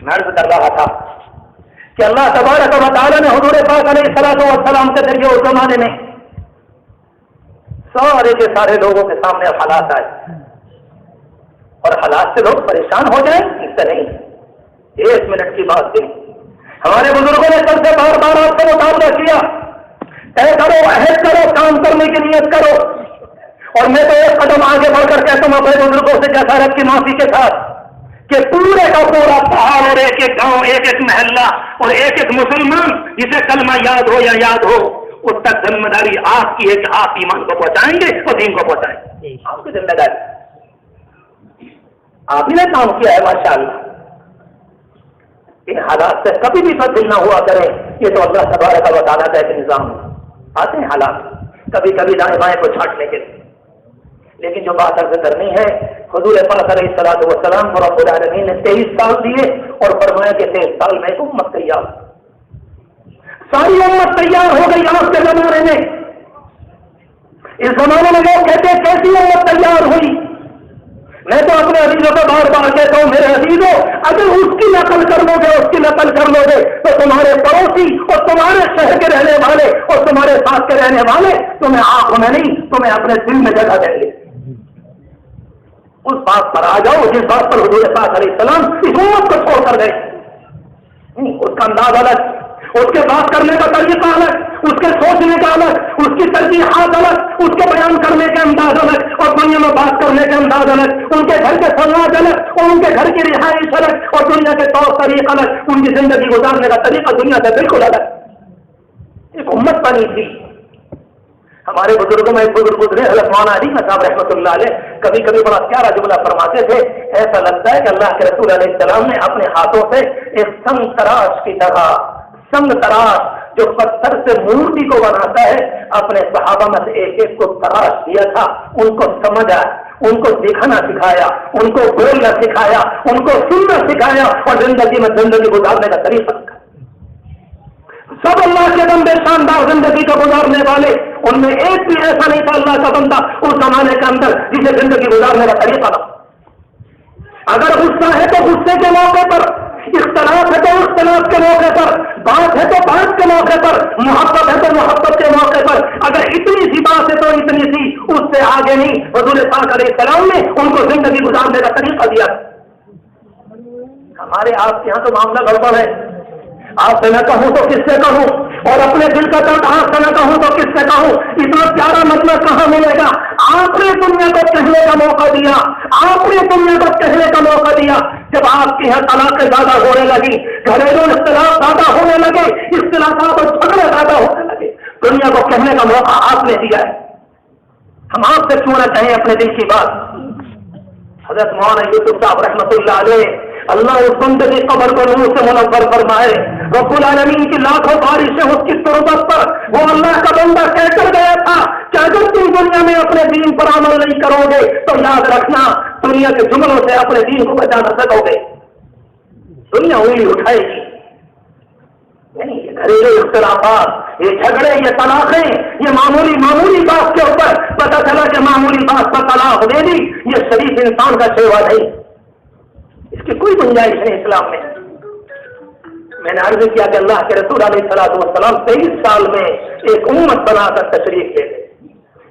میں عرض کر رہا تھا کہ اللہ تبارک و تعالیٰ نے حضور پاک علیہ الصلوۃ والسلام کے ذریعے اس زمانے میں سارے کے سارے لوگوں کے سامنے حالات آئے اور حالات سے لوگ پریشان ہو جائیں، اس سے نہیں. 1 منٹ کی بات تھی. ہمارے بزرگوں نے سب سے بار بار آپ سے مطالبہ کیا، اے کرو، عہد کرو، کام کرنے کی نیت کرو. اور میں تو ایک قدم آگے بڑھ کر کہتا ہوں اپنے بزرگوں سے جسارت کی معافی کے ساتھ کہ پورے کا پورا پہاڑ اور ایک ایک گاؤں، ایک ایک محلہ اور ایک ایک مسلمان جسے کلمہ یاد ہو یا یاد ہو، اس تک ذمہ داری آپ کی ہے کہ آپ ایمان کو پہنچائیں گے اور دین کو پہنچائیں گے. آپ کی ذمہ داری، آپ ہی نے کام کیا ہے ماشاءاللہ. ان حالات سے کبھی بھی بدل نہ ہوا کریں، یہ تو اللہ تبارک و تعالیٰ کا ایک نظام ہے. آتے ہیں حالات کبھی کبھی دائیں بائیں کو چھانٹنے کے لیے، لیکن جو بات عرض کرنی ہے، حضور پاک علیہ الصلوۃ والسلام کو رب العالمین نے 23 سال دیے اور فرمایا کہ 23 سال میں ایک امت تیار، ساری امت تیار ہو گئی. آج کے زمانے میں، اس زمانے میں لوگ کہتے ہیں کیسی امت تیار ہوئی. میں تو اپنے عزیزوں کو بار بار کہتا ہوں، میرے عزیزوں، اگر اس کی نقل کر لو گے، اس کی نقل کر لو گے تو تمہارے پڑوسی اور تمہارے شہر کے رہنے والے اور تمہارے ساتھ کے رہنے والے تمہیں آنکھوں میں نہیں، تمہیں اپنے دل میں جگہ دیں گے. اس بات پر آ جاؤ جس بات پر حضور پاک علیہ السلام اس امت کو چھوڑ کر گئے. اس کا انداز الگ، اس کے بات کرنے کا طریقہ الگ، اس کے سوچنے کا الگ، اس کی ترجیحات الگ، اس کے بیان کرنے کا انداز الگ اور دنیا میں بات کرنے کا انداز الگ، ان کے گھر کے سماج الگ اور ان کے گھر کی رہائش الگ اور دنیا کے طور طریق الگ، ان کی زندگی گزارنے کا طریقہ دنیا سے بالکل الگ. ایک امت بنی تھی. ہمارے بزرگوں میں ایک بزرگ گزرے حضرت مولانا علی صاحب رحمۃ اللہ علیہ، کبھی کبھی بڑا پیارا جملہ فرماتے تھے، ایسا لگتا ہے کہ اللہ کے رسول علیہ السلام نے اپنے ہاتھوں سے ایک سنگ تراش کی طرح، سنگ تراش جو پتھر سے مورتی کو بناتا ہے، اپنے صحابہ میں سے ایک ایک کو تراش دیا تھا، ان کو سمجھا، ان کو دکھانا سکھایا، ان کو بولنا سکھایا، ان کو سننا سکھایا اور زندگی میں زندگی گزارنے کا طریقہ سکھایا. سب اللہ کے بندے شاندار زندگی کو گزارنے والے، ان میں ایک بھی ایسا نہیں تھا اللہ کا بندہ اس زمانے کے اندر جسے زندگی گزارنے کا طریقہ تھا. اگر غصہ ہے تو غصے کے موقع پر، اختلاف ہے تو اختلاف کے موقع پر، بات ہے تو بات کے موقع پر، محبت ہے تو محبت کے موقع پر. اگر اتنی سی بات ہے تو اتنی سی، اس سے آگے نہیں. حضور پاک علیہ السلام نے ان کو زندگی گزارنے کا طریقہ دیا. ہمارے آپ کے یہاں تو معاملہ گڑبڑ ہے. آپ سے نہ کہوں تو کس سے کہوں، اور اپنے دل کا درد آپ سے نہ کہوں تو کس سے کہوں. اتنا پیارا مطلب کہاں ملے گا؟ آپ نے دنیا کو کہنے کا موقع دیا، آپ نے دنیا کو کہنے کا موقع دیا. جب آپ کے یہاں طلاقیں زیادہ ہونے لگی، گھریلو اختلاف زیادہ ہونے لگے، اختلافات اور جھگڑے زیادہ ہونے لگے، دنیا کو کہنے کا موقع آپ نے دیا ہے. ہم آپ سے کیوں نہ کہیں اپنے دل کی بات. حضرت مولانا یوسف صاحب رحمۃ اللہ علیہ، اللہ اس بندے کی قبر کو نور سے منور فرمائے. رب العالمین کی لاکھوں بارشیں اس کی تربت پر، وہ اللہ کا بندہ کہہ کر گیا تھا کہ اگر تم دنیا میں اپنے دین پر عمل نہیں کرو گے تو یاد رکھنا دنیا کے جملوں سے اپنے دین کو بچا نہ سکو گے. دنیا انگلی اٹھائے گی نہیں. یہ گھریلو اختلافات، یہ جھگڑے، یہ طلاقیں، یہ معمولی بات کے اوپر پتہ چلا کہ معمولی بات پر طلاق دے دی، یہ شریف انسان کا شیوا نہیں، اس کی کوئی گنجائش نہیں اسلام میں. میں نے عرض کیا کہ اللہ کے رسول علیہ الصلوۃ والسلام 23 سال میں ایک امت بنا کر تشریف لے گئے.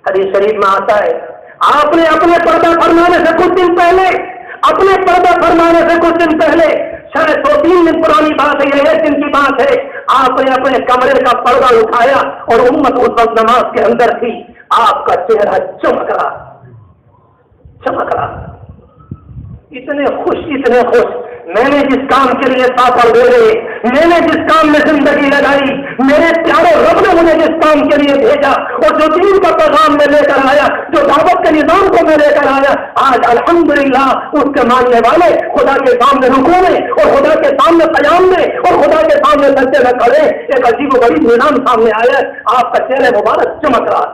حدیث شریف میں آتا ہے، آپ نے اپنے پردہ فرمانے سے کچھ دن پہلے، شاید 2-3 دن پرانی بات ہے، یہ 1 دن کی بات ہے، آپ نے اپنے کمرے کا پردہ اٹھایا اور امت اس وقت نماز کے اندر تھی. آپ کا چہرہ چمک رہا، اتنے خوش. میں نے جس کام کے لیے سافر بھیجے، میں نے جس کام میں زندگی لگائی، میرے پیارے رب نے مجھے جس کام کے لیے بھیجا اور جو دین کا پیغام میں لے کر آیا، جو دعوت کے نظام کو میں لے کر آیا، آج الحمدللہ اس کے ماننے والے خدا کے سامنے رکوع میں اور خدا کے سامنے قیام میں اور خدا کے سامنے سجدے میں کھڑے. ایک عجیب و غریب نظام سامنے آیا، آپ کا چہرہ مبارک چمک رہا.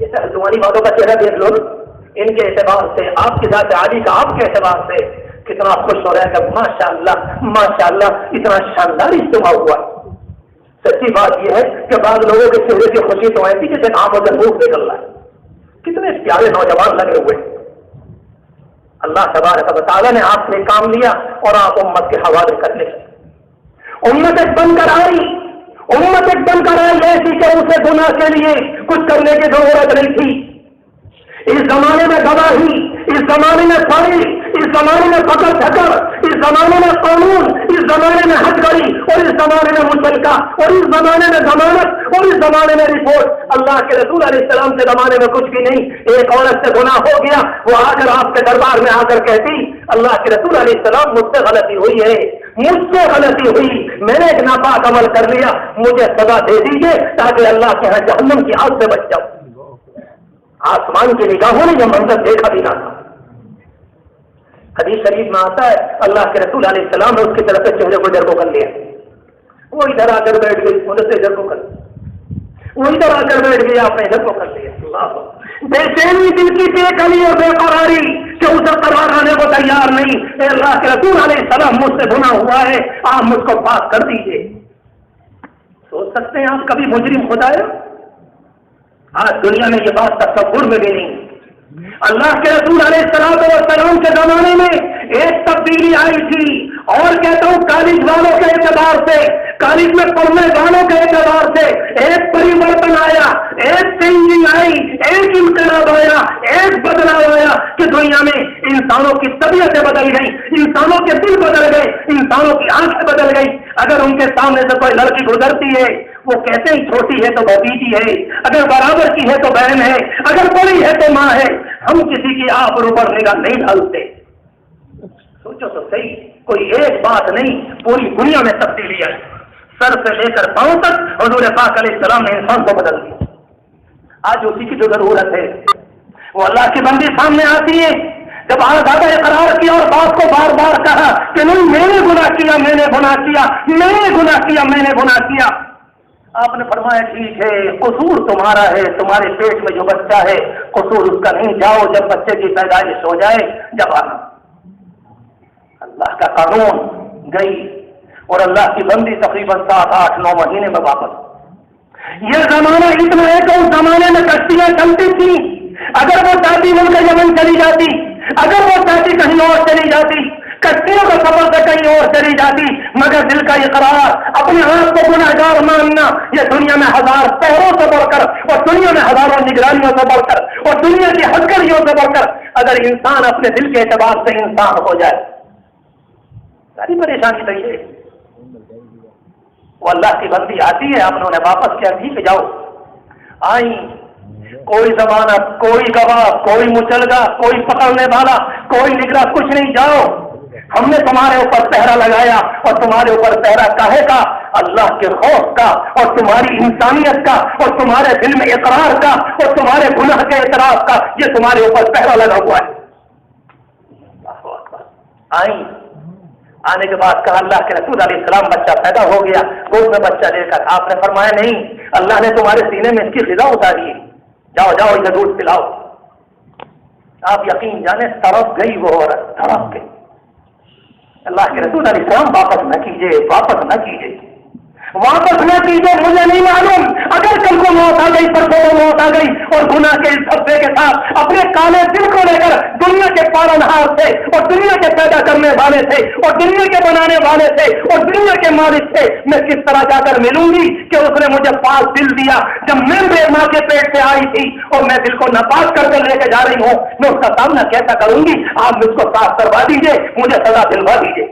جیسے تمہاری باتوں کا چہرہ دیکھ لو، ان کے اعتبار سے، آپ کی ذات عالی کا آپ کے اعتبار سے کتنا خوش ہو رہا ہے کہ ماشاءاللہ اتنا شاندار اجتماع ہوا. سچی بات یہ ہے کہ بعض لوگوں کے چہرے کی خوشی تو ایسی جیسے آنکھوں سے منہ نکل رہا ہے. کتنے پیارے نوجوان لگے ہوئے. اللہ تبارک و تعالیٰ نے آپ سے کام لیا اور آپ امت کے حوالے کرنے لگے. امت ایک بن کر آئی ایسی کہ اسے گناہ کے لیے کچھ کرنے کی ضرورت نہیں تھی. اس زمانے میں گواہی، اس زمانے میں پڑھی، اس زمانے میں پکڑ دھکڑ، اس زمانے میں قانون، اس زمانے میں ہتھ گڑی، اور اس زمانے میں مشترکہ، اور اس زمانے میں ضمانت، اور اس زمانے میں رپورٹ. اللہ کے رسول علیہ السلام کے زمانے میں کچھ بھی نہیں. ایک عورت سے گناہ ہو گیا، وہ آ کر آپ کے دربار میں آ کر کہتی اللہ کے رسول علیہ السلام مجھ سے غلطی ہوئی ہے، میں نے ایک ناپاک عمل کر لیا، مجھے سزا دے دیجیے تاکہ اللہ کے یہاں جہنم کی آگ سے بچ جاؤں. آسمان کی نگاہوں نے یہ منظر دیکھا بھی نہ تھا. حدیث شریف میں آتا ہے اللہ کے رسول علیہ السلام نے اس کی طرف سے چہرے کو جرگو کر لیا. وہ ادھر آ کر بیٹھ گئی، ادھر سے جرگو کر لیا. وہ ادھر آ کر بیٹھ گئی، آپ نے ادھر کو کر لیا. بے چینی دل کی بے کلی اور بے قراری کہ اسے قرار آنے کو تیار نہیں. اے اللہ کے رسول علیہ السلام مجھ سے گناہ ہوا ہے، آپ مجھ کو پاک کر دیجیے. سوچ سکتے ہیں آپ کبھی مجرم خدا ہے؟ آج دنیا میں یہ بات تصور میں بھی نہیں. اللہ کے رسول علیہ السلام کے زمانے میں ایک تبدیلی آئی تھی، اور کہتا ہوں کالج والوں کے اعتبار سے، کالج میں پڑھنے والوں کے اعتبار سے ایک پریورتن آیا، ایک چینجنگ آئی، ایک انقلاب آیا، ایک بدلاؤ آیا کہ دنیا میں انسانوں کی طبیعتیں بدل گئی، انسانوں کے دل بدل گئے، انسانوں کی آنکھیں بدل گئی. اگر ان کے سامنے سے کوئی لڑکی گزرتی ہے وہ کہتے ہیں چھوٹی ہے تو بھتیجی ہے، اگر برابر کی ہے تو بہن ہے، اگر بڑی ہے تو ماں ہے. ہم کسی کی آبرو پر نگاہ نہیں ڈالتے. سوچو تو صحیح، کوئی ایک بات نہیں، پوری دنیا میں تبدیلی ہے. سر سے لے کر پاؤں تک حضور پاک علیہ السلام نے انسان کو بدل دیا. آج اسی کی جو ضرورت ہے وہ اللہ کی بندی سامنے آتی ہے. جب آزادہ اقرار کیا اور بات کو بار بار کہا کہ نہیں میں نے گناہ کیا، میں نے گناہ کیا، میں نے گناہ کیا، میں نے گناہ کیا، آپ نے فرمایا ٹھیک ہے قصور تمہارا ہے، تمہارے پیٹ میں جو بچہ ہے قصور اس کا نہیں، جاؤ جب بچے کی پیدائش ہو جائے جب آنا. اللہ کا قانون گئی اور اللہ کی بندی تقریباً 7, 8, 9 مہینے میں واپس. یہ زمانہ اتنا ہے کہ اس زمانے میں کشتیاں چلتی تھیں. اگر وہ چاہتی ملک یمن چلی جاتی، اگر وہ چاہتی کہیں اور چلی جاتی، کشتیوں کا سفر سے کہیں اور چلی جاتی، مگر دل کا اقرار، اپنے آپ کو گنہگار ماننا، یہ دنیا میں 1000 پہروں سے بڑھ کر، اور دنیا میں ہزاروں نگرانیوں سے بڑھ کر، اور دنیا کی ہتھکڑیوں سے بڑھ کر اگر انسان اپنے دل کے اعتبار سے انسان ہو جائے ساری پریشانی صحیح ہے. وہ اللہ کی بندی آتی ہے، آپ نے واپس کیا ٹھیک ہے جاؤ. آئی، کوئی ضمانت، کوئی گواہ، کوئی مچلگا، کوئی پکڑنے والا، کوئی نگراں، کچھ نہیں. جاؤ، ہم نے تمہارے اوپر پہرا لگایا، اور تمہارے اوپر پہرا کاہے کا؟ اللہ کے خوف کا، اور تمہاری انسانیت کا، اور تمہارے دل میں اقرار کا، اور تمہارے گناہ کے اعتراف کا، یہ تمہارے اوپر پہرا لگا ہوا ہے. آئیں، آنے کے بعد کہا اللہ کے رسول علیہ السلام بچہ پیدا ہو گیا، گود میں بچہ لے کر آپ نے فرمایا نہیں، اللہ نے تمہارے سینے میں اس کی غذا اتاری ہے، جاؤ جاؤ اسے دودھ پلاؤ. آپ یقین جانے تڑپ گئی وہ عورت، تڑپ گئی. اللہ کے رسول علیہ السلام واپس نہ کیجیے، واپس نہ کیجیے، واپس نہ کیجیے. مجھے نہیں معلوم اگر کل کو موت آ گئی، پرسوں کو موت آ گئی، اور گناہ کے اس دھبے کے ساتھ اپنے کالے دل کو لے کر دنیا کے پالنہار سے، اور دنیا کے پیدا کرنے والے سے، اور دنیا کے بنانے والے سے، اور دنیا کے مالک سے میں کس طرح جا کر ملوں گی کہ اس نے مجھے پاک دل دیا جب میں میرے ماں کے پیٹ سے آئی تھی، اور میں دل کو ناپاک کر کے لے کے جا رہی ہوں. میں اس کا سامنا کیسا کروں گی؟ آپ مجھ کو صاف کروا دیجیے، مجھے سزا دلوا دیجیے.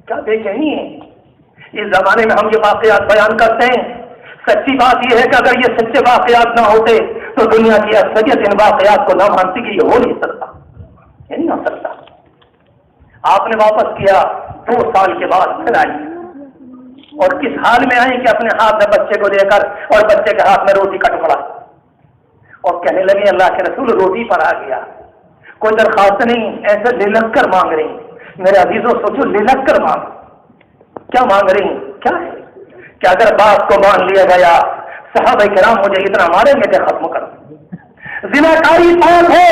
کیا بے چینی ہے. اس زمانے میں ہم یہ واقعات بیان کرتے ہیں. سچی بات یہ ہے کہ اگر یہ سچے واقعات نہ ہوتے تو دنیا کی اکثریت ان واقعات کو نہ مانتی کہ یہ ہو نہیں سکتا، یہ نہیں ہو سکتا. آپ نے واپس کیا، 2 سال کے بعد پھر آئی، اور کس حال میں آئی کہ اپنے ہاتھ میں بچے کو لے کر، اور بچے کے ہاتھ میں روٹی کا ٹکڑا، اور کہنے لگے اللہ کے رسول روٹی پر آ گیا. کوئی درخواست نہیں، ایسے للک کر مانگ رہی. میرے عزیزوں سوچو، للک کر مانگ کیا مانگ رہی؟ کیا ہے کہ اگر بات کو مان لیا گیا صحابہ کرام مجھے اتنا ماریں گے کہ ختم کر. زناکاری پاپ ہے،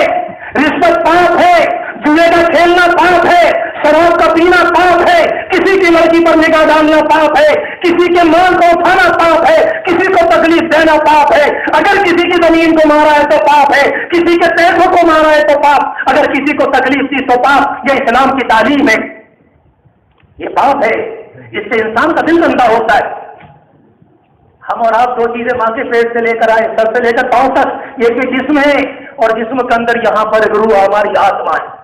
رشوت پاپ ہے، جوئے کا کھیلنا پاپ ہے، شراب کا پینا پاپ ہے، کسی کی کی لڑکی پر نگاہ ڈالنا پاپ ہے، کسی کے مال کو اٹھانا پاپ ہے، کسی کو تکلیف دینا پاپ ہے، اگر کسی کی زمین کو مارا ہے تو پاپ ہے، کسی کے پیسوں کو مارا ہے تو پاپ، اگر کسی کو تکلیف دی تو پاپ۔ یہ اسلام کی تعلیم ہے، یہ پاپ ہے، اس سے انسان کا دل گندا ہوتا ہے۔ ہم اور آپ دو چیزیں ماں کے پیٹ سے لے کر آئے، سر سے لے کر پاؤں تک، ایک بھی جسم ہے اور جسم کے اندر یہاں پر ایک روح ہماری آتما ہے۔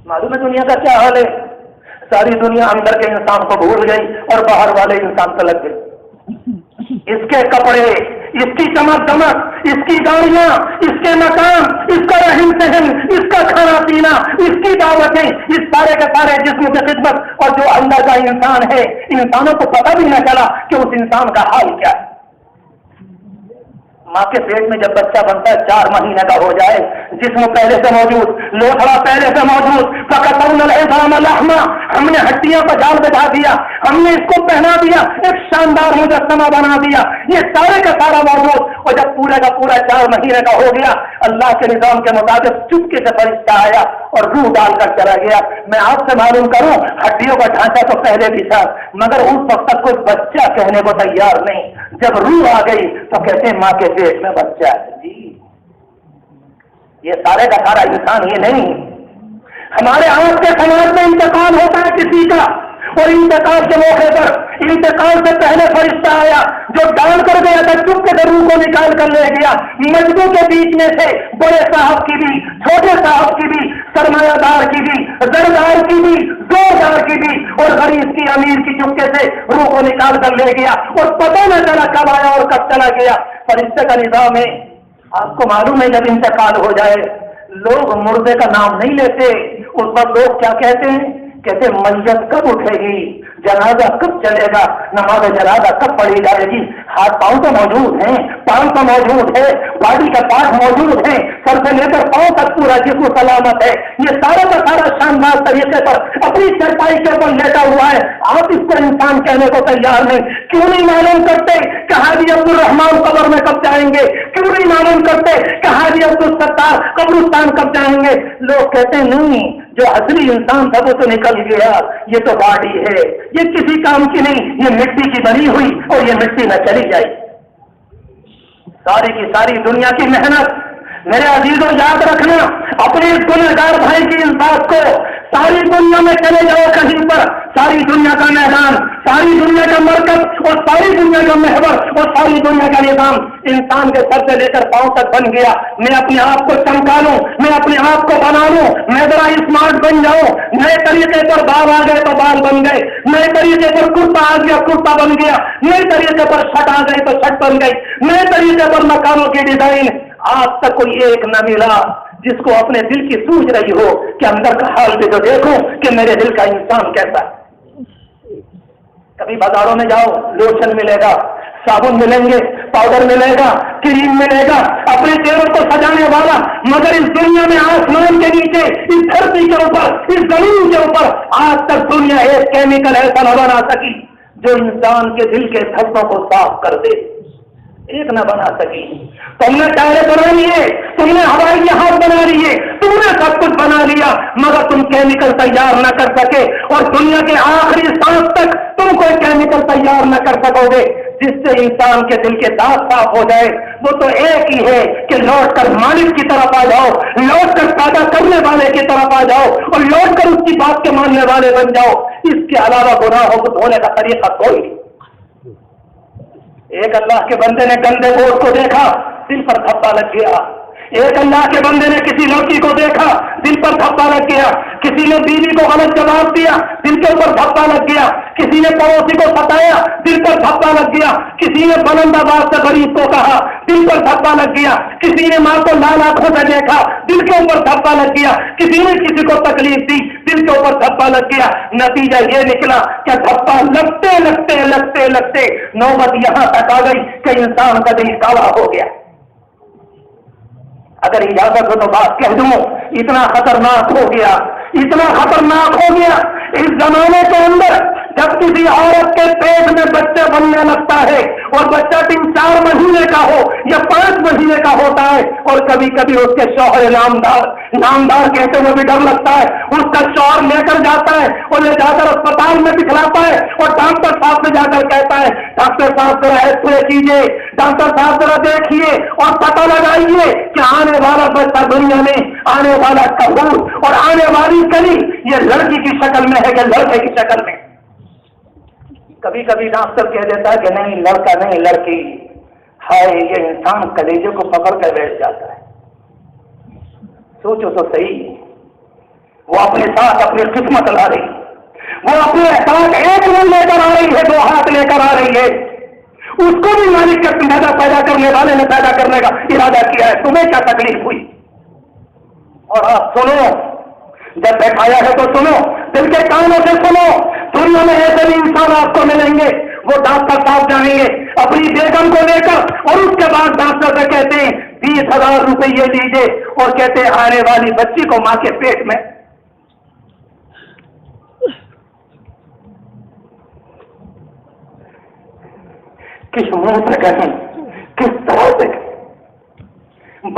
معلوم ہے دنیا کا کیا حال ہے؟ ساری دنیا اندر کے انسان کو بھول گئی اور باہر والے انسان سے لگ گئے۔ اس کے کپڑے، اس کی چمک دمک، اس کی گاڑیاں، اس کے مکان، اس کا رہن سہن، اس کا کھانا پینا، اس کی دعوتیں، اس سارے کے سارے جسم کی خدمت، اور جو اندر کا انسان ہے، انسانوں کو پتہ بھی نہ چلا کہ اس انسان کا حال کیا ہے۔ ماں کے پیٹ میں جب بچہ بنتا ہے 4 مہینے کا ہو جائے، جسم پہلے سے موجود، لوتھڑا پہلے سے موجود، فَقَطَعْنَا الْعِظَامَ لَحْمًا، ہم نے ہڈیاں پر جال بچھا دیا، ہم نے اس کو پہنا دیا، ایک شاندار مجسمہ بنا دیا، یہ سارے کا سارا موجود۔ اور جب پورا کا پورا 4 مہینے کا ہو گیا، اللہ کے نظام کے مطابق چپکے سے فرشتہ آیا اور روح ڈال کر چلا گیا۔ میں آپ سے معلوم کروں، ہڈیوں کا ڈھانچہ تو پہلے بھی تھا، مگر اس وقت تک کوئی بچہ کہنے کو تیار نہیں۔ جب روح آ گئی تو کہتے ہیں ماں کے پیٹ میں بچہ ہے۔ جی یہ سارے کا سارا انسان یہ نہیں۔ ہمارے آج کے سماج میں انتقال ہوتا ہے کسی کا، اور انتقال کے موقع پر انتقال سے پہلے فرشتہ آیا جو ڈال کر گیا تھا، چپ کے روح کو نکال کر لے گیا۔ مجدوں کے بیچ میں سے بڑے صاحب کی بھی، چھوٹے صاحب کی بھی، سرمایہ دار کی بھی، زردار کی بھی، زوردار کی بھی، اور غریب کی، امیر کی، چپکے سے روح کو نکال کر لے گیا، اور پتہ نہ چلا کب آیا اور کب چلا گیا۔ فرشتے کا نظام ہے۔ آپ کو معلوم ہے جب انتقال ہو جائے لوگ مردے کا نام نہیں لیتے، اس وقت لوگ کیا کہتے ہیں؟ کہتے میت کب اٹھے گی، جنازہ کب چلے گا، نماز جنازہ کب پڑھی جائے گی۔ ہاتھ پاؤں تو موجود ہیں، پاؤں تو موجود ہے، باڈی کا پارٹ موجود ہے، سر سے لے کر پاؤں تک پورا جسم سلامت ہے، یہ سارا کا سارا شاندار طریقے پر اپنی چرپائی کے اوپر لیٹا ہوا ہے۔ آپ اس کو انسان کہنے کو تیار نہیں۔ کیوں نہیں معلوم کرتے کہ حاجی عبدالرحمان قبر میں کب جائیں گے؟ کیوں نہیں معلوم کرتے کہ حاجی عبدالستار قبرستان کب جائیں گے؟ لوگ کہتے ہیں نہیں، جو اصلی انسان تھا وہ تو نکل گیا، یہ تو باڈی ہے، یہ کسی کام کی نہیں، یہ مٹی کی بنی ہوئی اور یہ مٹی میں چلی جائے۔ ساری کی ساری دنیا کی محنت، میرے عزیزوں یاد رکھنا اپنے اس گنہگار بھائی کی اس بات کو، ساری دنیا میں چلے جاؤ کہیں پر، ساری دنیا کا میدان، ساری دنیا کا مرکز اور ساری دنیا کا محور اور ساری دنیا کا نظام انسان کے سر سے لے کر پاؤں تک بن گیا۔ میں اپنے آپ کو چمکا لوں، میں اپنے آپ کو بنا لوں، میں ذرا اسمارٹ بن جاؤں، نئے طریقے پر بال آ گئے تو بال بن گئے، نئے طریقے پر کرتا آ گیا کرتا بن گیا، نئے طریقے پر شرٹ آ گئی تو شرٹ بن گئی، نئے طریقے پر مکانوں کی ڈیزائن۔ آج تک کوئی ایک نہ ملا جس کو اپنے دل کی سوچ رہی ہو کہ اندر کا حال بھی تو دیکھوں کہ میرے دل کا انسان کیسا ہے۔ کبھی بازاروں میں جاؤ، لوشن ملے گا، صابن ملیں گے، پاؤڈر ملے گا، کریم ملے گا، اپنے چہروں کو سجانے والا، مگر اس دنیا میں آسمان کے نیچے، اس دھرتی کے اوپر، اس زمین کے اوپر آج تک دنیا ایک کیمیکل ایسا نہ بنا سکی جو انسان کے دل کے دھبوں کو صاف کر دے، ایک نہ بنا سکی۔ تم نے ٹائریں بنا لیے، تم نے ہوائی جہاز بنا لیے، تم نے سب کچھ بنا لیا، مگر تم کیمیکل تیار نہ کر سکے، اور دنیا کے آخری سانس تک تم کوئی کیمیکل تیار نہ کر سکو گے جس سے انسان کے دل کے داغ صاف ہو جائے۔ وہ تو ایک ہی ہے کہ لوٹ کر مالک کی طرف آ جاؤ، لوٹ کر پیدا کرنے والے کی طرف آ جاؤ، اور لوٹ کر اس کی بات کے ماننے والے بن جاؤ۔ اس کے علاوہ گناہوں کو دھونے کا طریقہ کوئی نہیں۔ ایک اللہ کے بندے نے گندے گوشت کو دیکھا، دل پر دھبا لگ گیا۔ ایک اللہ کے بندے نے کسی لڑکی کو دیکھا، دل پر دھبا لگ گیا۔ کسی نے بیوی کو غلط جواب دیا، دل کے اوپر دھبا لگ گیا۔ کسی نے پڑوسی کو ستایا، دل پر دھبا لگ گیا۔ کسی نے بلند آواز سے غریب کو کہا، دل پر دھبا لگ گیا۔ کسی نے ماں کو لال آنکھوں سے دیکھا، دل کے اوپر دھبا لگ گیا۔ کسی نے کسی کو تکلیف دی، دل کے اوپر دھبا لگ گیا۔ نتیجہ یہ نکلا کہ دھبا لگتے لگتے لگتے لگتے نوبت یہاں تک آ گئی کہ انسان کا دل کالا ہو گیا۔ اگر اجازت ہو تو بات کہہ دوں، اتنا خطرناک ہو گیا، اتنا خطرناک ہو گیا۔ اس زمانے کے اندر جب کسی عورت کے پیٹ میں بچہ بننے لگتا ہے اور بچہ 3-4 مہینے کا ہو یا 5 مہینے کا ہوتا ہے، اور کبھی کبھی اس کے شوہر نامدار کہتے ہوئے بھی ڈر لگتا ہے، اس کا شوہر لے کر جاتا ہے اور لے جا کر اسپتال میں دکھلاتا ہے اور ڈاکٹر صاحب سے جا کر کہتا ہے ڈاکٹر صاحب ذرا ایکس رے کیجیے، ڈاکٹر صاحب ذرا دیکھیے اور پتہ لگائیے کہ آنے والا بچہ دنیا میں آنے والا کبوتر اور آنے والی کلی یہ لڑکی کی شکل میں ہے کہ لڑکے کی شکل میں۔ کبھی کبھی ڈاکٹر کہہ دیتا ہے کہ نہیں لڑکا نہیں لڑکی، ہائے یہ انسان کلیجے کو پکڑ کر بیٹھ جاتا ہے۔ سوچو تو صحیح، وہ اپنے ساتھ اپنی قسمت لا رہی، وہ اپنے ساتھ ایک من لے کر آ رہی ہے، 2 ہاتھ لے کر آ رہی ہے، اس کو بھی مالک کا پیدا کرنے والے نے پیدا کرنے کا ارادہ کیا ہے، تمہیں کیا تکلیف ہوئی؟ اور آپ سنو، جب بیٹھایا ہے تو سنو، دل کے کانوں سے سنو، دنیا میں ایسے بھی انسان آپ کو ملیں گے، وہ ڈاکٹر صاحب جائیں گے اپنی بیگم کو لے کر اور اس کے بعد ڈاکٹر سے کہتے ہیں 20,000 روپے یہ لیجیے، اور کہتے ہیں آنے والی بچی کو ماں کے پیٹ میں۔ کس منہ سے کہیں، کس طرح سے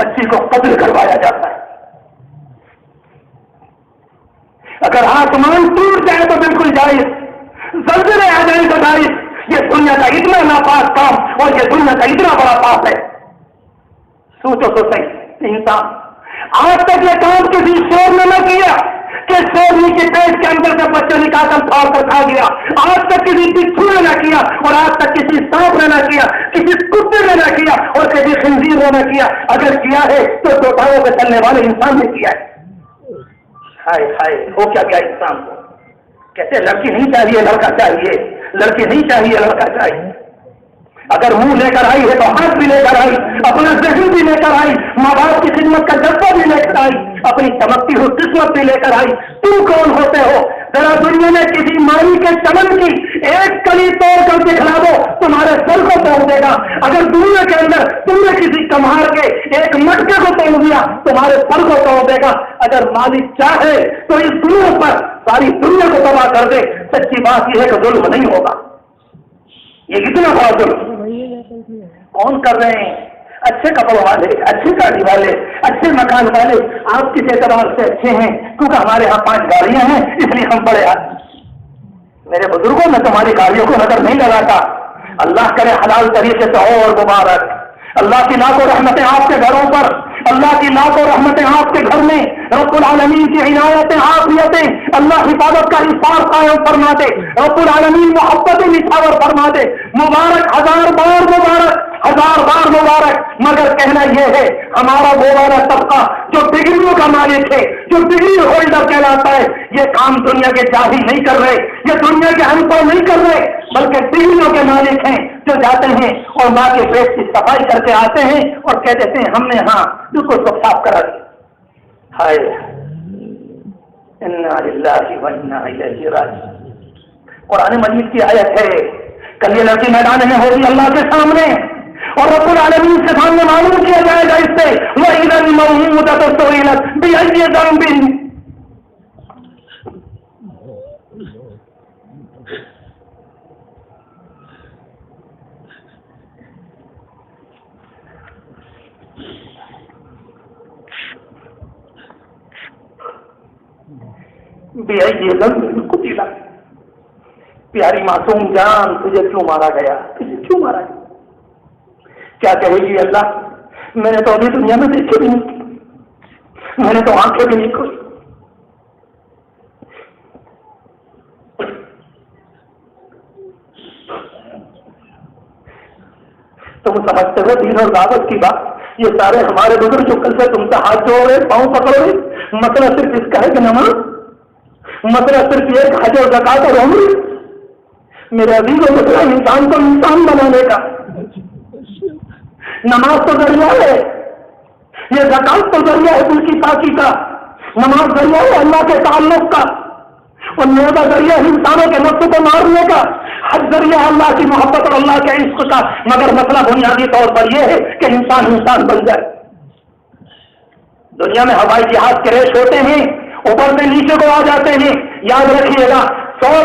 بچی کو قتل کروایا جاتا ہے؟ اگر آسمان ٹوٹ جائے تو بالکل جائز، زلزلے آ جائیں تو جائز۔ یہ دنیا کا اتنا ناپاک کام اور یہ دنیا کا اتنا بڑا پاپ ہے۔ سوچو تو صحیح، انسان آج تک یہ کام کسی شیر نے نہ کیا کہ شیرنی کے پیٹ کے اندر سے بچے نکال کر پھاڑ کر کھا گیا، آج تک کسی بچھو نے نہ کیا، اور آج تک کسی سانپ نے نہ کیا، کسی کتے نے نہ کیا، اور کسی خنزیر نے نہ کیا۔ اگر کیا ہے تو 2 پاؤں پہ چلنے والے انسان نے کیا ہے۔ ہائے ہائے، ہو کیا کیا انسان کو؟ کہتے لڑکی نہیں چاہیے لڑکا چاہیے، لڑکی نہیں چاہیے لڑکا چاہیے۔ اگر منہ لے کر آئی ہے تو ہاتھ بھی لے کر آئی، اپنا ذہن بھی لے کر آئی، ماں باپ کی خدمت کا جذبہ بھی لے کر آئی، اپنی چمکتی ہوئی قسمت بھی لے کر آئی۔ تم کون ہوتے ہو؟ ذرا دنیا میں کسی مالی کے چمن کی ایک کلی توڑ کر دکھلا دو، تمہارے سر کو توڑ دے گا۔ اگر دنیا کے اندر تم نے کسی کمہار کے ایک مٹکے کو توڑ دیا، تمہارے سر کو توڑ دے گا۔ اگر مالک چاہے تو اس دنیا پر ساری دنیا کو تباہ کر دے۔ سچی بات یہ ہے کہ ظلم نہیں ہوگا، یہ کتنا بڑا ظلم کون کر رہے ہیں؟ اچھے کپڑوں والے، اچھی گاڑی والے، اچھے مکان والے آپ کس اعتبار سے اچھے ہیں؟ کیونکہ ہمارے یہاں 5 گاڑیاں ہیں اس لیے ہم بڑے آدمی۔ میرے بزرگوں میں تمہاری گاڑیوں کو نظر نہیں لگاتا۔ اللہ کرے حلال طریقے سے اور مبارک۔ اللہ کی لاکھوں رحمتیں آپ کے گھروں پر، اللہ کی لاکھوں رحمتیں آپ کے گھر میں، رب العالمین کی عنایتیں عافیتیں، اللہ حفاظت کا حصار قائم فرما دے، رب العالمین محبتیں نچھاور فرما دے۔ مبارک، 1000 بار مبارک، 1000 بار مبارک۔ مگر کہنا یہ ہے ہمارا وہ والا طبقہ جو ڈگریوں کا مالک ہے، جو ڈگری ہولڈر کہلاتا ہے، یہ کام دنیا کے جاہل نہیں کر رہے، یہ دنیا کے ان پڑھ نہیں کر رہے، بلکہ ڈگریوں کے مالک ہیں جو جاتے ہیں اور ماں کے پیٹ کی صفائی کر کے آتے ہیں اور کہہ دیتے ہیں ہم نے ہاں بالکل سب صاف کرا دیا۔ ہائے انا للہ و انا الیہ راجعون۔ قرآن مجید کی آیت ہے، کل یہ لڑکی میدان میں ہوگی اللہ کے سامنے اور رب العالمین سے سامنے معلوم کیا جائے گا اس سے وَإِذَا الْمَوْءُودَةُ سُئِلَتْ بِأَيِّ ذَنبٍ۔ بِأَيِّ ذَنبٍ قُتِلَتْ۔ پیاری معصوم جان تجھے کیوں مارا گیا، تجھے کیوں مارا گیا؟ کیا کہے گی اللہ؟ میں نے تو ابھی دنیا میں دیکھی بھی نہیں، میں نے تو آنکھیں بھی نہیں کھولی۔ تم سمجھتے ہو دین اور دعوت کی بات، یہ سارے ہمارے بزرگ جو کل سے تم سے ہاتھ جوڑ رہے، پاؤں پکڑ رہے، مسئلہ صرف اس کا ہے کہ نماز، مسئلہ صرف یہ کہ حج اور زکات اور عمر۔ میرے عزیز و مسئلہ انسان کو انسان بنانے کا، نماز تو ذریعہ ہے، یہ زکات تو ذریعہ ہے دل کی پاکی کا، نماز ذریعہ ہے اللہ کے تعلق کا، اور نیوزہ ذریعہ ہے انسانوں کے نفس کو مارنے کا، حج ذریعہ اللہ کی محبت اور اللہ کے عشق کا۔ مگر مسئلہ بنیادی طور پر یہ ہے کہ انسان بن جائے۔ دنیا میں ہوائی جہاز کریش ہوتے ہیں، اوپر سے نیچے کو آ جاتے ہیں، یاد رکھیے گا 100,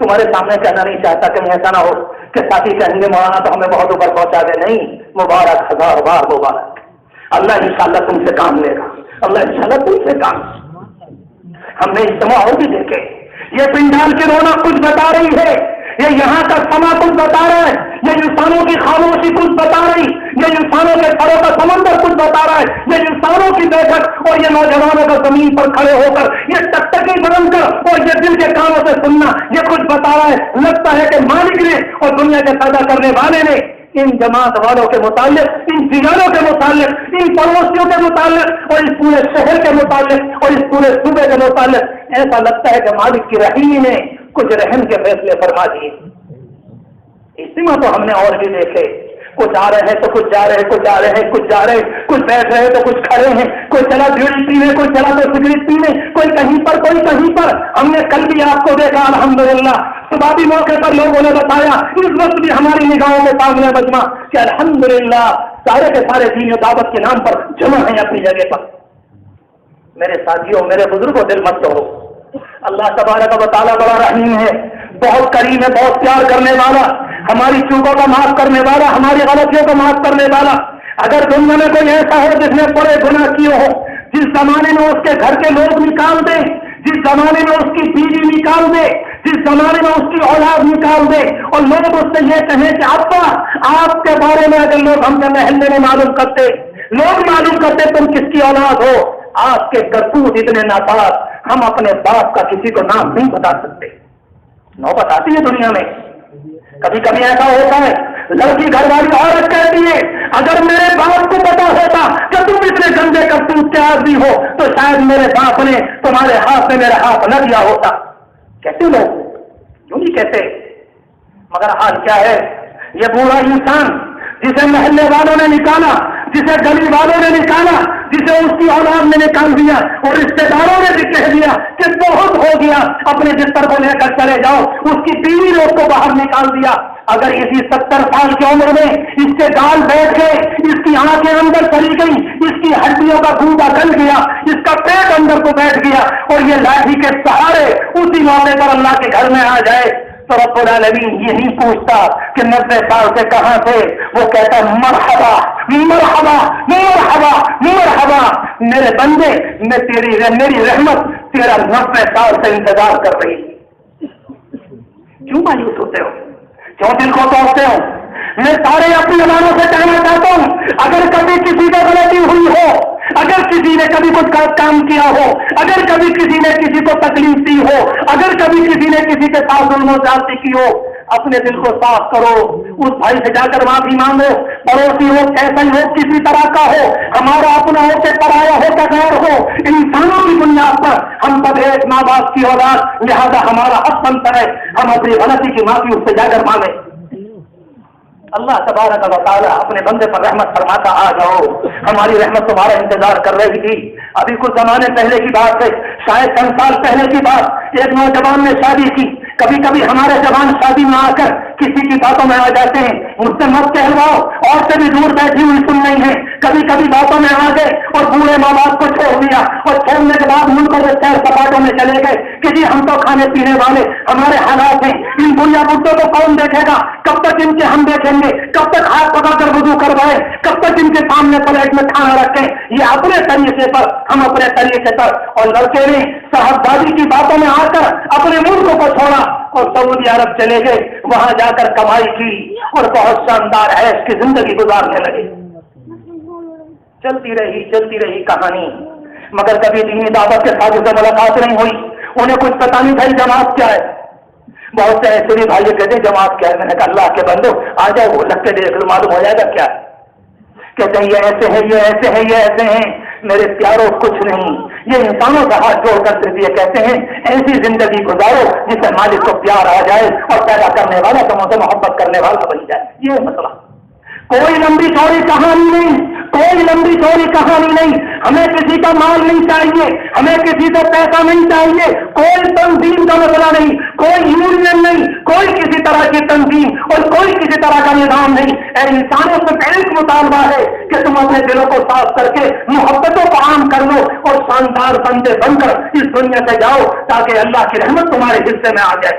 تمہارے سامنے کہنا نہیں چاہتا کہ ایسا نہ ہو کہ ساتھی کہیں گے مولانا تو ہمیں بہت اوپر پہنچا دے. نہیں، مبارک، ہزار بار مبارک. اللہ انشاءاللہ تم سے کام لے گا. اللہ انشاءاللہ تم سے کام. ہم نے اجتماع ہو بھی دیکھے، یہ پنڈال کی رونق کچھ بتا رہی ہے، یہ یہاں کا سما کچھ بتا رہا ہے، یہ انسانوں کی خاموشی کچھ بتا رہی، یہ انسانوں کے سروں کا سمندر کچھ بتا رہا ہے، یہ انسانوں کی بیٹھک اور یہ نوجوانوں کا زمین پر کھڑے ہو کر یہ ٹکٹکی بلند کر اور یہ دل کے کانوں سے سننا یہ کچھ بتا رہا ہے. لگتا ہے کہ مالک نے اور دنیا کے پیدا کرنے والے نے ان جماعت والوں کے متعلق، ان فضانوں کے متعلق، ان پڑوسیوں کے متعلق اور اس پورے شہر کے متعلق اور اس پورے صوبے کے متعلق ایسا لگتا ہے کہ مالک کی رحیمی نے کچھ رحم کے فیصلے فرما دیے. اجتماع تو ہم نے اور بھی دیکھے، کچھ آ رہے ہیں تو کچھ جا رہے ہیں، کچھ آ رہے ہیں کچھ جا رہے ہیں، کچھ بیٹھ رہے ہیں تو کچھ کھڑے ہیں، کوئی چلا بیڑی پینے، کوئی چلا تو سگریٹ پینے، کوئی کہیں پر کوئی کہیں پر. ہم نے کل بھی آپ کو دیکھا الحمدللہ، صبح بھی موقع پر لوگوں نے بتایا، اس وقت بھی ہماری نگاہوں کے سامنے مجمع کہ الحمدللہ سارے کے سارے دین و دعوت کے نام پر جمع ہیں اپنی جگہ پر. میرے ساتھیوں، میرے بزرگوں، دل مت توڑو. اللہ تبارک و تعالیٰ بڑا رحیم ہے، بہت کریم ہے، بہت پیار کرنے والا، ہماری چوکوں کا معاف کرنے والا، ہماری غلطیوں کو معاف کرنے والا. اگر دنیا میں کوئی ایسا ہو جس نے بڑے گناہ کیے ہو، جس زمانے میں اس کے گھر کے لوگ نکال دیں، جس زمانے میں اس کی بیوی نکال دے، جس زمانے میں اس کی اولاد نکال دے اور لوگ اس سے یہ کہیں کہ ابا آپ کے بارے میں اگر لوگ ہم کے محلے میں معلوم کرتے، لوگ معلوم کرتے تم کس کی اولاد ہو، آپ کے کرتوت اتنے ناپاک، ہم اپنے باپ کا کسی کو نام نہیں بتا سکتے. نوبت آتی ہے دنیا میں، کبھی کبھی ایسا ہوتا ہے، لڑکی گھر والی عورت کہتی ہے اگر میرے باپ کو پتا ہوتا کہ تم اتنے گندے کرتوت کے آدمی ہو تو شاید میرے باپ نے تمہارے ہاتھ میں میرا ہاتھ نہ دیا ہوتا. کہتے لوگ کیوں نہیں کہتے؟ مگر حال کیا ہے، یہ بوڑھا انسان جسے محلے والوں نے نکالا، جسے گلی والوں نے نکالا، جسے اس کی اولاد نے نکال دیا اور رشتے داروں نے بھی کہہ دیا کہ بہت ہو گیا، اپنے بستر کو لے کر چلے جاؤ، اس کی بیوی نے اس کو باہر نکال دیا. اگر اسی 70 سال کی عمر میں اس کے گال بیٹھ گئے، اس کی آنکھیں اندر چلی گئی، اس کی ہڈیوں کا گودا گل گیا، اس کا پیٹ اندر کو بیٹھ گیا اور یہ لاٹھی کے سہارے اسی موقع پر اللہ کے گھر میں آ جائے تو رب العالمین یہ نہیں پوچھتا کہ 90 سال سے کہاں تھے، وہ کہتا مرحبا مرحبا مرحبا مرحبا میرے بندے، میری رحمت تیرا 90 سال سے انتظار کر رہی. کیوں مایوس ہوتے ہو؟ کیوں دل کو توڑتے ہو؟ میں سارے اپنی زبانوں سے کہنا چاہتا ہوں، اگر کبھی کسی کو غلطی ہوئی ہو، اگر کسی نے کبھی کچھ غلط کام کیا ہو، اگر کبھی کسی نے کسی کو تکلیف دی ہو، اگر کبھی کسی نے کسی کے ساتھ ظلم و زیادتی کی ہو، اپنے دل کو صاف کرو، اس بھائی سے جا کر معافی مانگو، پڑوسی ہو کیسا ہی ہو، کسی طرح کا ہو، ہمارا اپنا ہو کہ پرایا ہو کہ غیر ہو، انسانوں کی بنیاد پر ہم سب ایک ماں باپ کی اولاد، لہذا ہمارا حق بنتا ہے ہم اپنی غلطی کی معافی اس سے جا کر مانگیں. اللہ تبارک و تعالیٰ اپنے بندے پر رحمت فرماتا آ جاؤ، ہماری رحمت تمہارا انتظار کر رہی تھی. ابھی کچھ زمانے پہلے کی بات ہے، شاید چند سال پہلے کی بات، ایک نوجوان نے شادی کی. کبھی کبھی ہمارے جوان شادی میں آ کر کسی کی باتوں میں آ جاتے ہیں، مجھ سے مت کہلواؤ، اور سے بھی دور بیٹھی ہوئی سن رہی ہیں، کبھی کبھی باتوں میں آ گئے اور بوڑھے ماں باپ کو چھوڑ دیا اور چھوڑنے کے بعد ملکوں کے سیر سپاٹوں میں چلے گئے کہ جی ہم تو کھانے پینے والے، ہمارے حالات ہیں، ان بڑھیا بڈھوں کو کون دیکھے گا، کب تک ان کے ہم دیکھیں گے، کب تک ہاتھ پکڑ کر وضو کروائے، کب تک ان کے سامنے پلیٹ میں کھانا رکھیں. یہ اپنے طریقے پر، ہم اپنے طریقے پر. اور لڑکے نے صاحبزادی کی باتوں میں آ کر اپنے ملک کو چھوڑا اور سعودی عرب چلے گئے، وہاں جا کر کمائی کی اور بہت شاندار عیش کی زندگی گزارنے لگے. چلتی رہی کہانی، مگر کبھی دینی دعوت کے ساتھ سے ملاقات نہیں ہوئی. انہیں کچھ پتا نہیں بھائی جماعت کیا ہے. بہت سے ایسے بھی بھائی کہتے ہیں جماعت کیا ہے. میں نے کہا اللہ کے بندو آ جاؤ، وہ لگ کے دیکھ لو، معلوم ہو جائے گا کیا ہے. کہتے ہیں یہ ایسے ہیں، یہ ایسے ہیں، یہ ایسے ہیں. میرے پیاروں کچھ نہیں، یہ انسانوں کا ہاتھ جوڑ کر صرف یہ کہتے ہیں ایسی زندگی گزارو جس سے مالک کو پیار آ جائے اور پیدا کرنے والا تمہیں سے محبت کرنے والا بن جائے. یہ مسئلہ. کوئی لمبی چوڑی کہانی نہیں، کوئی لمبی چوڑی کہانی نہیں. ہمیں کسی کا مال نہیں چاہیے، ہمیں کسی سے پیسہ نہیں چاہیے، کوئی تنظیم کا مسئلہ نہیں، کوئی یونین نہیں، کوئی کسی طرح کی تنظیم اور کوئی کسی طرح کا نظام نہیں. اے انسانوں سے ایک مطالبہ ہے کہ تم اپنے دلوں کو صاف کر کے محبتوں کو عام کر لو اور شاندار بندے بن کر اس دنیا سے جاؤ تاکہ اللہ کی رحمت تمہارے حصے میں آ جائے.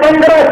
15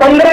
15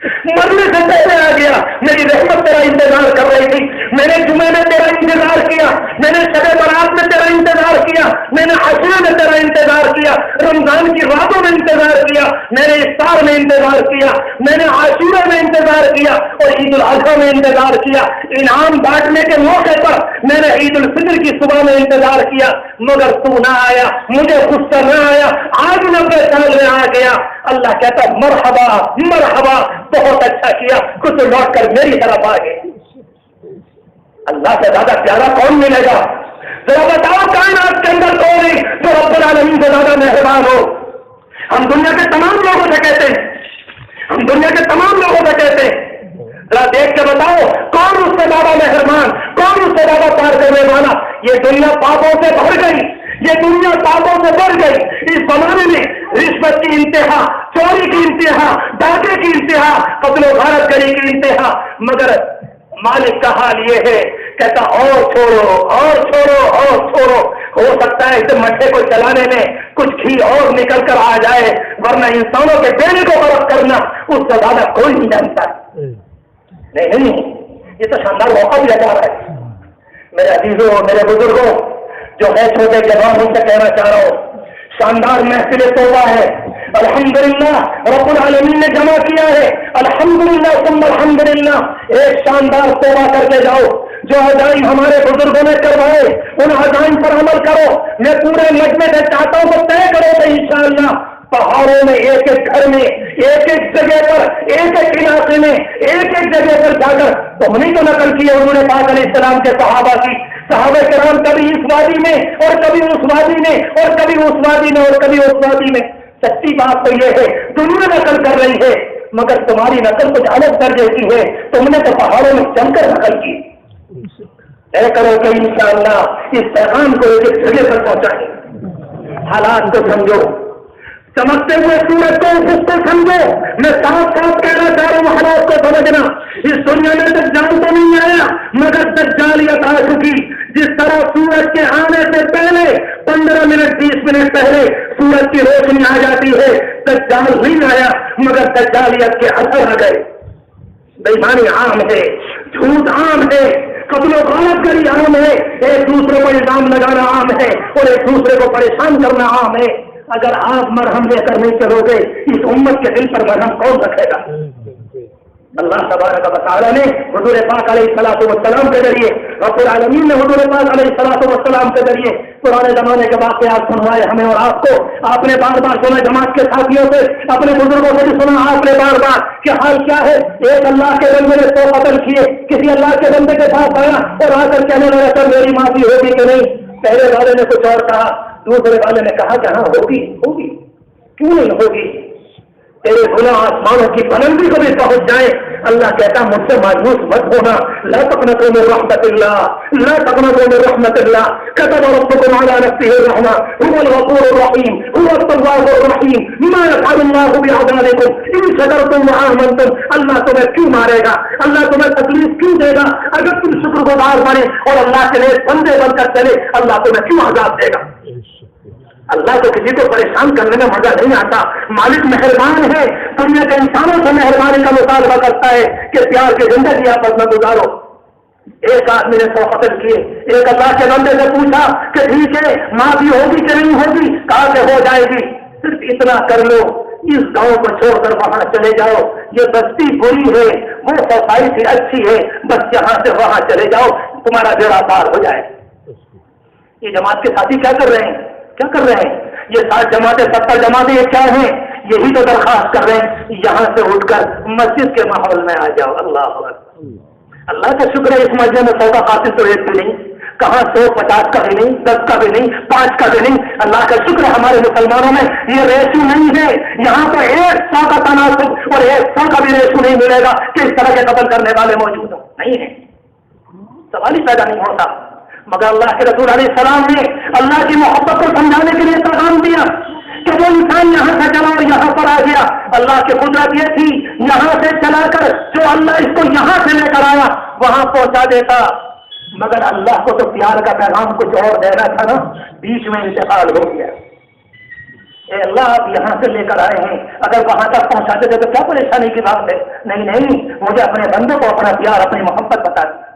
مرنے سے پہلے آ گیا. میری رحمت تیرا انتظار کر رہی تھی. میں نے جمعے میں تیرا انتظار کیا, میں نے شب برات میں تیرا انتظار کیا, میں نے عشرے میں تیرا انتظار کیا, رمضان کی راتوں میں انتظار کیا, میں نے افطار میں انتظار کیا, میں نے عاشورہ میں انتظار کیا اور عید الاضحیٰ میں انتظار کیا. انعام بانٹنے کے موقع پر میں نے عید الفطر کی صبح میں انتظار کیا, مگر تو نہ آیا, مجھے غصہ نہ آیا. آج 90 سال میں آ گیا. اللہ کہتا مرحبا مرحبا, بہت اچھا کیا, کچھ لوٹ کر میری طرف آ گئے. اللہ سے زیادہ پیارا کون ملے گا؟ ذرا بتاؤ کائنات کے اندر کون ہے جو رب العالمین سے زیادہ مہربان ہو؟ ہم دنیا کے تمام لوگوں سے کہتے ہیں, ہم دنیا کے تمام لوگوں سے کہتے ہیں, ذرا دیکھ کے بتاؤ کون اس سے زیادہ مہربان, کون اس سے زیادہ پیار کرنے والا؟ یہ دنیا پاپوں سے بھر گئی, یہ دنیا پاپوں سے بڑھ گئی. اس زمانے میں رشوت کی انتہا, چوری کی انتہا, ڈاکے کی انتہا, قتل و غارت گری کی انتہا, مگر مالک کا حال یہ ہے, کہتا اور چھوڑو اور چھوڑو اور چھوڑو. ہو سکتا ہے اس مٹھے کو چلانے میں کچھ گھی اور نکل کر آ جائے, ورنہ انسانوں کے بیڑے کو برف کرنا اس سے زیادہ کوئی نہیں جانتا. نہیں, یہ تو شاندار موقع دیا جا رہا ہے. میرے عزیزوں, میرے بزرگوں جو ہے چھوٹے جوان, ان سے کہنا چاہ رہا ہوں, شاندار محفل توبہ ہے. الحمدللہ رب العالمین نے جمع کیا ہے. الحمدللہ ثم الحمدللہ. ایک شاندار توبہ کر کے جاؤ. جو عزائم ہمارے بزرگوں نے کروائے ان عزائم پر عمل کرو. میں پورے مجمع سے چاہتا ہوں کہ طے کرو کہ انشاءاللہ پہاڑوں میں ایک ایک گھر میں ایک ایک جگہ پر ایک ایک علاقے میں ایک ایک جگہ پر جا کر تو ہم نے تو نقل کی انہوں نے پاک علیہ السلام کے صحابہ کی. صحابہ کرام کبھی اس وادی میں اور کبھی اس وادی میں اور کبھی اس وادی میں اور کبھی اس وادی میں. سچی بات تو یہ ہے دنیا نقل کر رہی ہے مگر تمہاری نقل کچھ الگ درجے کی ہے. تم نے تو پہاڑوں میں جم کر نقل کی. طے کرو کہ انشاءاللہ اس پیغام کو ایک جگہ پر پہنچائیں. حالات کو سمجھو, چمکتے ہوئے سورج کو اس کو سمجھو. میں صاف صاف کہنا چاہ رہا ہوں حالات کو سمجھنا. اس دنیا میں دجال تو نہیں آیا مگر دجالیت آ چکی. جس طرح سورج کے آنے سے پہلے 15 منٹ 20 منٹ پہلے سورج کی روشنی آ جاتی ہے, دجال نہیں آیا مگر دجالیت کے اثر آ گئے. بےایمانی عام ہے, جھوٹ عام ہے, قتل و غارت گری عام ہے, ایک دوسرے کو الزام لگانا عام ہے اور ایک دوسرے کو پریشان کرنا عام ہے. اگر آپ مرہم لے کر نہیں چلو گے اس امت کے دل پر مرہم کون رکھے گا؟ اللہ تبارک و تعالیٰ نے حضور پاک علیہ الصلوۃ والسلام کے ذریعے, رب العالمین نے حضور پاک علیہ الصلوۃ والسلام کے ذریعے پرانے زمانے کے واقعات سنوائے ہمیں اور آپ کو. آپ نے بار بار سنا جماعت کے ساتھیوں سے, اپنے بزرگوں سے بھی سنا آپ نے بار بار کہ حال کیا ہے. ایک اللہ کے بندے نے 100 قتل کیے, کسی اللہ کے بندے کے ساتھ آیا اور آ کر کہنے لگا سر میری معافی ہوگی کہ نہیں. پہلے والے نے کچھ اور کہا, دوسرے والے نے کہا کہ ہاں ہوگی ہوگی, کیوں نہیں ہوگی. تیرے گناہ آسمانوں کی بلندی کو بھی پہنچ جائے. اللہ کہتا مجھ سے مایوس مت ہونا. لا تقنطوا من رحمت اللہ, لا تقنطوا من رحمت اللہ. كتب ربكم على نفسه الرحمة هو الغفور الرحيم هو التواب الرحيم. ما يفعل الله بعذابكم إن شكرتم وآمنتم. اللہ تمہیں کیوں مارے گا, اللہ تمہیں تکلیف کیوں دے گا اگر تم شکر گزار بنے اور اللہ کے لیے بندے بن کر چلے. اللہ تمہیں کیوں عذاب دے گا؟ اللہ تو کسی کو پریشان کرنے میں مزہ نہیں آتا. مالک مہربان ہے, دنیا کے انسانوں سے مہربانی کا مطالبہ کرتا ہے کہ پیار کی زندگی آپس میں گزارو. ایک آدمی نے 100 قتل کیے, ایک اللہ کے بندے سے پوچھا کہ ٹھیک ہے معافی ہوگی کہ نہیں ہوگی, کہا کہ ہو جائے گی, صرف اتنا کر لو اس گاؤں کو چھوڑ کر وہاں چلے جاؤ. یہ بستی بری ہے, وہ سوسائٹی اچھی ہے, بس یہاں سے وہاں چلے جاؤ, تمہارا بیڑا پار ہو جائے. یہ جماعت کے ساتھی کیا کر رہے ہیں, کیا کر رہے ہیں؟ یہ 60 جماعتیں 70 جماعتیں یہ کیا ہیں؟ یہی تو درخواست کر رہے ہیں یہاں سے اٹھ کر مسجد کے ماحول میں آ جاؤ. اللہ اللہ کا شکر ہے اس مسجد میں 100 کا قاتل تو ایک بھی نہیں, کہاں 150 کا بھی نہیں, 10 کا بھی نہیں, 5 کا بھی نہیں. اللہ کا شکر ہے ہمارے مسلمانوں میں یہ ریشو نہیں ہے. یہاں تو 100 کا تناسب اور 100 کا بھی ریشو نہیں ملے گا کہ اس طرح کے قتل کرنے والے موجود ہوں. نہیں ہے, سوال ہی پیدا نہیں ہوتا. مگر اللہ کے رسول علیہ السلام نے اللہ کی محبت کو سمجھانے کے لیے پیغام دیا کہ وہ انسان یہاں سے چلا اور یہاں پر آ گیا. اللہ کی قدرت یہ تھی یہاں سے چلا کر جو اللہ اس کو یہاں سے لے کر آیا وہاں پہنچا دیتا, مگر اللہ کو تو پیار کا پیغام کچھ اور دینا تھا نا, بیچ میں انتقال ہو گیا. اے اللہ آپ یہاں سے لے کر آئے ہیں، اگر وہاں تک پہنچا دیتے تو کیا پریشانی کی بات ہے؟ نہیں، مجھے اپنے بندوں کو اپنا پیار، اپنی محبت بتا دی۔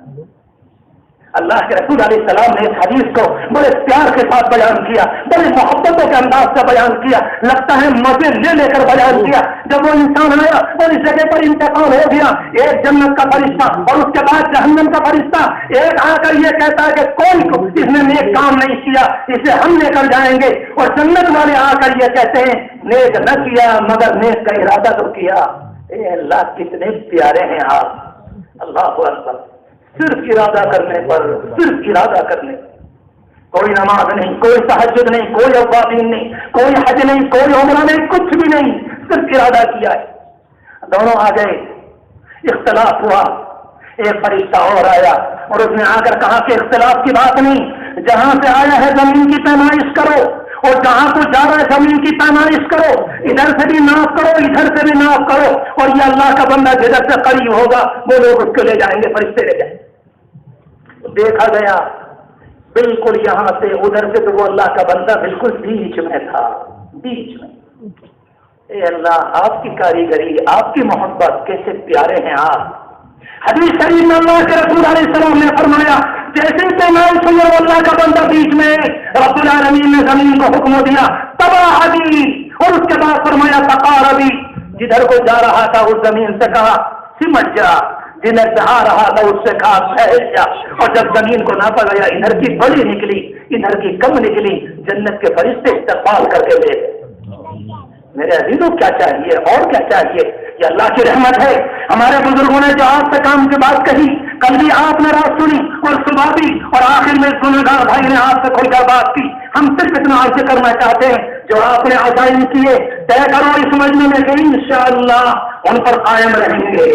اللہ کے رسول علیہ السلام نے اس حدیث کو بڑے پیار کے ساتھ بیان کیا، بڑے محبتوں کے انداز سے بیان کیا، لگتا ہے مزے لے کر بیان کیا۔ جب وہ انسان آیا اور اس جگہ پر انتقال ہو گیا، ایک جنت کا فرشتہ اور اس کے بعد جہنم کا فرشتہ ایک آ کر یہ کہتا ہے کہ کوئی کو اس نے نیک کام نہیں کیا، اسے ہم لے کر جائیں گے، اور جنت والے آ کر یہ کہتے ہیں نیک نہ کیا مگر نیک کا ارادہ تو کیا۔ اے اللہ کتنے پیارے ہیں آپ، اللہ اکبر۔ صرف ارادہ کرنے پر، صرف ارادہ کرنے، کوئی نماز نہیں، کوئی تہجد نہیں، کوئی اوابین نہیں، کوئی حج نہیں، کوئی عمرہ نہیں، کچھ بھی نہیں، صرف ارادہ کیا ہے۔ دونوں آ گئے، اختلاف ہوا، ایک فرشتہ اور آیا اور اس نے آ کر کہا کہ اختلاف کی بات نہیں، جہاں سے آیا ہے زمین کی پیمائش کرو، اور جہاں کو جا رہا ہے زمین کی پیمائش کرو، ادھر سے بھی ناپ کرو، ادھر سے بھی ناپ کرو، اور یہ اللہ کا بندہ جدھر سے قریب ہوگا وہ لوگ اس کو لے جائیں گے، فرشتے لے جائیں گے۔ دیکھا گیا بالکل یہاں سے ادھر سے تو وہ اللہ کا بندہ بالکل بیچ میں تھا، بیچ میں۔ اے اللہ آپ کی کاریگری، آپ کی محبت، کیسے پیارے ہیں آپ۔ حدیث شریف میں اللہ کے رسول علیہ السلام نے فرمایا جیسے پیمائش ہوئی اور اللہ کا بندہ بیچ میں، رب العالمین نے زمین کو حکم دیا تباہ ابھی، اور اس کے بعد فرمایا تقار ابھی، جدھر کو جا رہا تھا اس زمین سے کہا سمٹ جا، جدھر سے آ رہا تھا اس سے کہا ٹھہر جا، اور جب زمین کو ناپا گیا ادھر کی بڑی نکلی ادھر کی کم نکلی، جنت کے فرشتے استقبال کر کے لے گئے۔ میرے عزیزوں کیا چاہیے اور کیا چاہیے؟ یہ اللہ کی رحمت ہے۔ ہمارے بزرگوں نے جو آپ سے کام کی بات کہی، کل بھی آپ نے رات سنی اور صبح بھی، اور آخر میں گنہگار بھائی نے آپ سے کھل کر بات کی۔ ہم صرف اتنا عرض کرنا چاہتے ہیں جو آپ نے عزائم کیے طے کرو اس مجمع میں کہ انشاءاللہ ان پر قائم رہیں گے،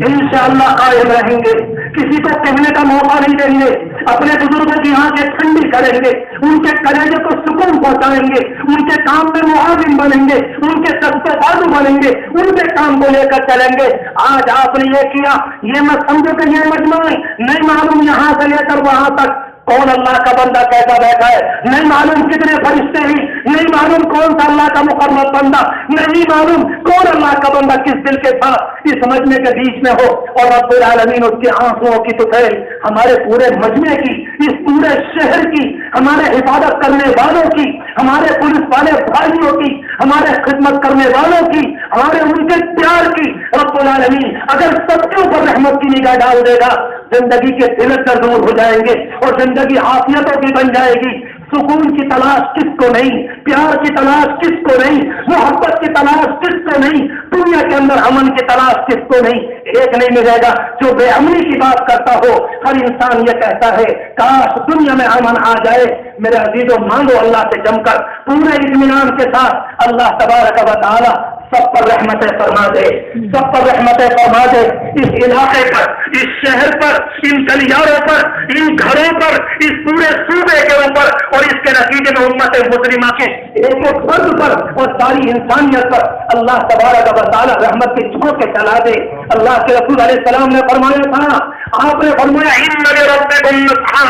انشاءاللہ قائم رہیں گے، کسی کو کہنے کا موقع نہیں دیں گے، اپنے بزرگوں کی آنکھیں ٹھنڈی کریں گے، ان کے کلیجے کو سکون پہنچائیں گے، ان کے کام میں معاون بنیں گے، ان کے سستے بازو بنیں گے، ان کے کام کو لے کر چلیں گے۔ آج آپ نے یہ کیا، یہ مت سمجھو کہ یہ مجمع نہیں معلوم یہاں سے لے کر وہاں تک کون اللہ کا بندہ کیسا بیٹھا ہے، نہیں معلوم کتنے فرشتے ہیں، نہیں معلوم کون سا اللہ کا مقرب بندہ، نہیں معلوم کون اللہ کا بندہ کس دل کے ساتھ اس مجمع کے بیچ میں ہو، اور رب العالمین اس کے آنسوؤں کی طفیل ہمارے پورے مجمع کی، اس پورے شہر کی، ہمارے حفاظت کرنے والوں کی، ہمارے پولیس والے بھائیوں کی، ہمارے خدمت کرنے والوں کی، ہمارے ان کے پیار کی، رب العالمین اگر سب کے اوپر رحمت کی نگاہ ڈال دے گا، زندگی کے دلچسپ دور ہو جائیں گے اور زندگی عافیتوں کی بن جائے گی۔ سکون کی تلاش کس کو نہیں، پیار کی تلاش کس کو نہیں، محبت کی تلاش کس کو نہیں، دنیا کے اندر امن کی تلاش کس کو نہیں، ایک نہیں ملے گا جو بے امنی کی بات کرتا ہو۔ ہر انسان یہ کہتا ہے کاش دنیا میں امن آ جائے۔ میرے عزیزوں مانگو اللہ سے جم کر پورے اطمینان کے ساتھ، اللہ تبارک و تعالی سب پر رحمتیں فرما دے، سب پر رحمتیں فرما دے، اس علاقے پر، اس شہر پر، ان گلیاروں پر، ان گھروں پر، اس پورے صوبے کے اوپر، اور اس کے نتیجے میں امت مسلمہ کے ایک ایک فرد پر اور ساری انسانیت پر اللہ تبارک و تعالی رحمت کی جھونکیں چلا دے۔ اللہ کے رسول علیہ السلام نے فرمایا تھا، آپ نے فرمایا ان لربکم نصحا،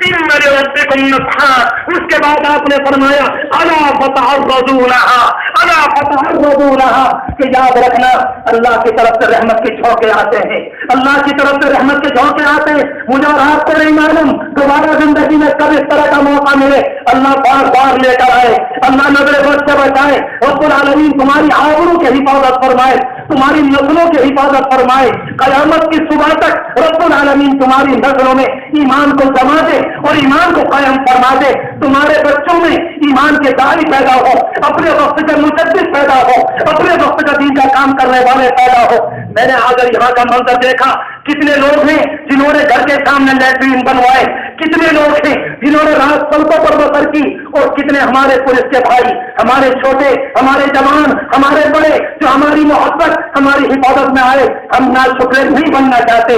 ان لربکم نصحا، اس کے بعد آپ نے فرمایا الا فتعرضوا لها، الا فتعرضوا لها، کہ یاد رکھنا اللہ کی طرف سے رحمت کے جھونکے آتے ہیں، اللہ کی طرف سے رحمت کے جھونکے آتے ہیں۔ مجھے اور آپ کو نہیں معلوم دوبارہ زندگی میں کب اس طرح کا موقع ملے، اللہ بار بار لے کر آئے، اللہ نظر بد سے بچائے، رب العالمین تمہاری آبروں کی حفاظت فرمائے، تمہاری نسلوں کی حفاظت فرمائے، قیامت کی صبح تک رب العالمین تمہاری نسلوں میں ایمان کو جما دے اور ایمان کو قائم فرما دے، تمہارے بچوں میں ایمان کے داعی پیدا ہو، اپنے وقت کے مجدد پیدا ہو، اپنے وقت کا دین کا کام کرنے والے پیدا ہو۔ میں نے اگر یہاں کا منظر دیکھا، کتنے لوگ ہیں جنہوں نے گھر کے سامنے لیٹرین بنوائے، کتنے لوگ ہیں جنہوں نے رات سڑکوں پر بسر کی، اور کتنے ہمارے پولیس کے بھائی، ہمارے چھوٹے، ہمارے جوان، ہمارے بڑے جو ہماری محبت، ہماری حفاظت میں آئے۔ ہم ناشکر نہیں بننا چاہتے،